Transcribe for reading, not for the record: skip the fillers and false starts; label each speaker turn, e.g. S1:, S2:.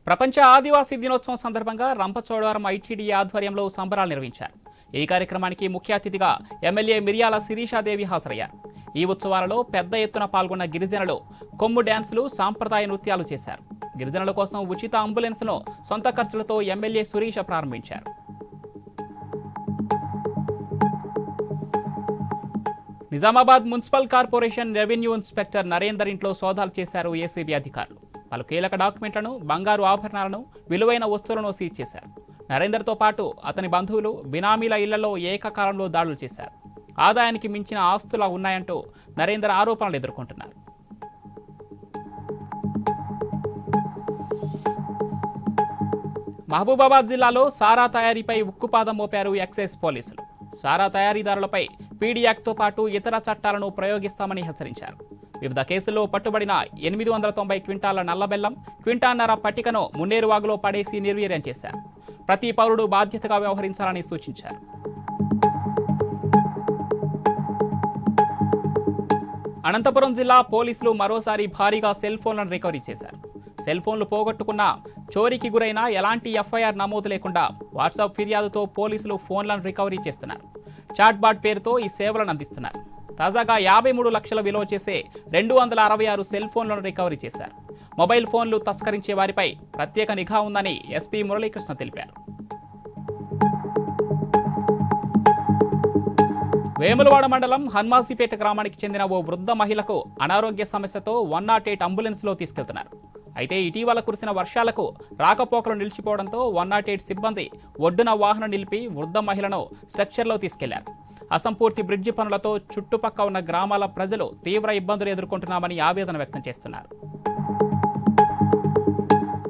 S1: ప్రపంచ ఆదివాసీ దినోత్సవం సందర్భంగా రంపచోడవరం ఐటీడీ ఆధ్వర్యంలో సంబరాలు నిర్వహించారు. ఈ కార్యక్రమానికి ముఖ్య అతిథిగా ఎమ్మెల్యే మిర్యాల శిరీషాదేవి హాజరయ్యారు. ఈ ఉత్సవాలలో పెద్ద ఎత్తున పాల్గొన్న గిరిజనులు కొమ్ము డ్యాన్సులు, సాంప్రదాయ నృత్యాలు చేశారు. గిరిజనుల కోసం ఉచిత అంబులెన్స్ను సొంత ఖర్చులతో ఎమ్మెల్యే శిరీష ప్రారంభించారు. Nizamabad municipal corporation revenue inspector Narender ఇంట్లో సోదాలు చేశారు ఏసీబీ అధికారులు. పలు కీలక డాక్యుమెంట్లను, బంగారు ఆభరణాలను, విలువైన వస్తువులను సీజ్ చేశారు. నరేందర్తో పాటు అతని బంధువులు, బినామీల ఇళ్లలో ఏకకాలంలో దాడులు చేశారు. ఆదాయానికి మించిన ఆస్తులు ఉన్నాయంటూ నరేందర్ ఆరోపణలు ఎదుర్కొంటున్నారు. మహబూబాబాద్ జిల్లాలో సారా తయారీపై ఉక్కుపాదం మోపారు ఎక్సైజ్ పోలీసులు. సారా తయారీదారులపై పీడీ యాక్ట్తో పాటు ఇతర చట్టాలను ప్రయోగిస్తామని హెచ్చరించారు. వివిధ కేసుల్లో పట్టుబడిన 890 క్వింటాల నల్లబెల్లం, క్వింటాన్నర పట్టికను మున్నేరువాగులో పడేసి నిర్వీర్యం చేశారు. ప్రతి పౌరుడు బాధ్యతగా వ్యవహరించాలని సూచించారు. అనంతపురం జిల్లా పోలీసులు మరోసారి భారీగా సెల్ ఫోన్లను రికవరీ చేశారు. సెల్ ఫోన్లు పోగొట్టుకున్న, చోరీకి గురైన ఎలాంటి ఎఫ్ఐఆర్ నమోదు లేకుండా వాట్సాప్ ఫిర్యాదుతో పోలీసులు ఫోన్లను రికవరీ చేస్తున్నారు. చాట్బాట్ పేరుతో ఈ సేవలను అందిస్తున్నారు. తాజాగా 53 లక్షల విలువ చేసే 266 సెల్ ఫోన్లను రికవరీ చేశారు. మొబైల్ ఫోన్లు తస్కరించే వారిపై ప్రత్యేక నిఘా ఉందని ఎస్పీ మురళీకృష్ణ తెలిపారు. వేములవాడ మండలం హన్మాసిపేట గ్రామానికి చెందిన ఓ వృద్ధ మహిళకు అనారోగ్య సమస్యతో 108 అంబులెన్స్లో తీసుకెళ్తున్నారు. అయితే ఇటీవల కురిసిన వర్షాలకు రాకపోకలు నిలిచిపోవడంతో 108 సిబ్బంది ఒడ్డున వాహనం నిలిపి వృద్ధ మహిళను స్ట్రక్చర్లో తీసుకెళ్లారు. అసంపూర్తి బ్రిడ్జి పనులతో చుట్టుపక్క ఉన్న గ్రామాల ప్రజలు తీవ్ర ఇబ్బందులు ఎదుర్కొంటున్నామని ఆవేదన వ్యక్తం చేస్తున్నారు.